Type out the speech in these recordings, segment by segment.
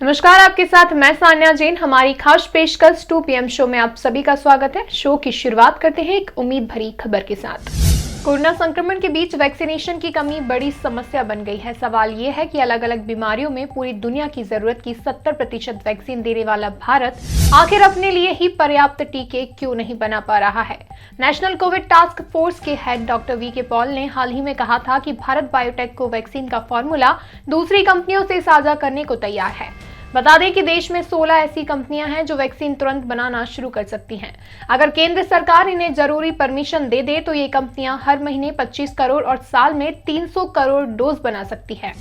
नमस्कार, आपके साथ मैं सान्या जैन। हमारी खास पेशकश 2 PM शो में आप सभी का स्वागत है। शो की शुरुआत करते हैं एक उम्मीद भरी खबर के साथ। कोरोना संक्रमण के बीच वैक्सीनेशन की कमी बड़ी समस्या बन गई है। सवाल ये है कि अलग अलग बीमारियों में पूरी दुनिया की जरूरत की 70% वैक्सीन देने वाला भारत आखिर अपने लिए ही पर्याप्त टीके क्यों नहीं बना पा रहा है। नेशनल कोविड टास्क फोर्स के हेड डॉक्टर वी.के. पॉल ने हाल ही में कहा था कि भारत बायोटेक को वैक्सीन का फॉर्मूला दूसरी कंपनियों से साझा करने को तैयार है। बता दें कि देश में 16 ऐसी कंपनियां हैं जो वैक्सीन तुरंत बनाना शुरू कर सकती हैं। अगर केंद्र सरकार इन्हें जरूरी परमिशन दे दे तो ये कंपनियां हर महीने 25 करोड़ और साल में 300 करोड़ डोज बना सकती है।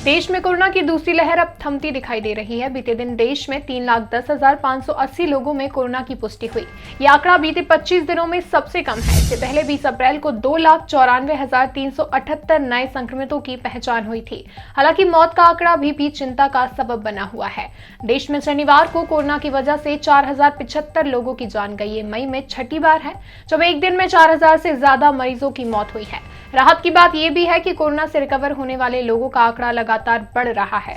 देश में कोरोना की दूसरी लहर अब थमती दिखाई दे रही है। बीते दिन देश में 3,10,580 लोगों में कोरोना की पुष्टि हुई। यह आंकड़ा बीते 25 दिनों में सबसे कम है। इससे पहले 20 अप्रैल को 2,94,378 नए संक्रमितों की पहचान हुई थी। हालांकि मौत का आंकड़ा भी चिंता का सबब बना हुआ है। देश में शनिवार को कोरोना की वजह से 4,075 लोगों की जान गई। मई में छठी बार है जब एक दिन में 4,000 से ज्यादा मरीजों की मौत हुई है। राहत की बात यह भी है कि कोरोना से रिकवर होने वाले लोगों का आंकड़ा लगातार बढ़ रहा है।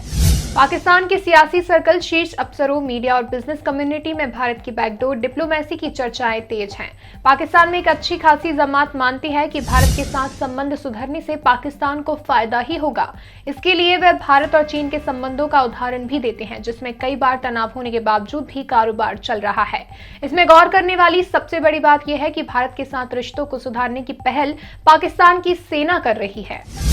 पाकिस्तान के सियासी सर्कल, शीर्ष अफसरों, मीडिया और बिजनेस कम्युनिटी में भारत की बैकडोर डिप्लोमेसी की चर्चाएं तेज हैं। पाकिस्तान में एक अच्छी खासी जमात मानती है कि भारत के साथ संबंध सुधरने से पाकिस्तान को फायदा ही होगा। इसके लिए वह भारत और चीन के संबंधों का उदाहरण भी देते हैं, जिसमें कई बार तनाव होने के बावजूद भी कारोबार चल रहा है। इसमें गौर करने वाली सबसे बड़ी बात यह है कि भारत के साथ रिश्तों को सुधारने की पहल पाकिस्तान की सेना कर रही है।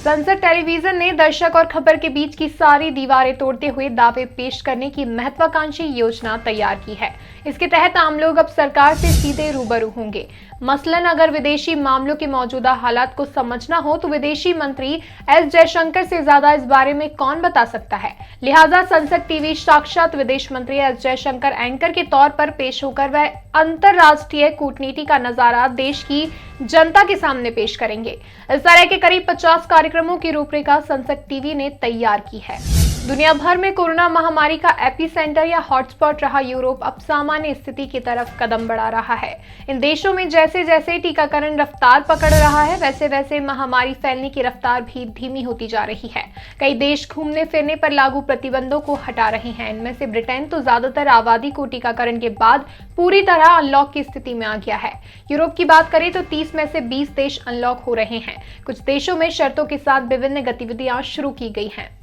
संसद टेलीविजन ने दर्शक और खबर के बीच की सारी दीवारें तोड़ते हुए दावे पेश करने की महत्वाकांक्षी योजना तैयार की है। इसके तहत आम लोग अब सरकार से सीधे रूबरू होंगे। मसलन अगर विदेशी मामलों के मौजूदा हालात को समझना हो तो विदेशी मंत्री एस जयशंकर से ज्यादा इस बारे में कौन बता सकता है। लिहाजा संसद टीवी साक्षात विदेश मंत्री एस जयशंकर एंकर के तौर पर पेश होकर वह अंतरराष्ट्रीय कूटनीति का नजारा देश की जनता के सामने पेश करेंगे। इस तरह के करीब 50 कार्यक्रमों की रूपरेखा संसद टीवी ने तैयार की है। दुनिया भर में कोरोना महामारी का एपिसेंटर या हॉटस्पॉट रहा यूरोप अब सामान्य स्थिति की तरफ कदम बढ़ा रहा है। इन देशों में जैसे जैसे टीकाकरण रफ्तार पकड़ रहा है, वैसे वैसे महामारी फैलने की रफ्तार भी धीमी होती जा रही है। कई देश घूमने फिरने पर लागू प्रतिबंधों को हटा रहे हैं। इनमें से ब्रिटेन तो ज्यादातर आबादी को टीकाकरण के बाद पूरी तरह अनलॉक की स्थिति में आ गया है। यूरोप की बात करें तो 30 में से 20 देश अनलॉक हो रहे हैं। कुछ देशों में शर्तों के साथ विभिन्न गतिविधियां शुरू की गई हैं।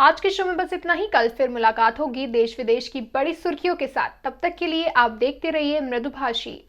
आज के शो में बस इतना ही। कल फिर मुलाकात होगी देश विदेश की बड़ी सुर्खियों के साथ। तब तक के लिए आप देखते रहिए मृदुभाषी।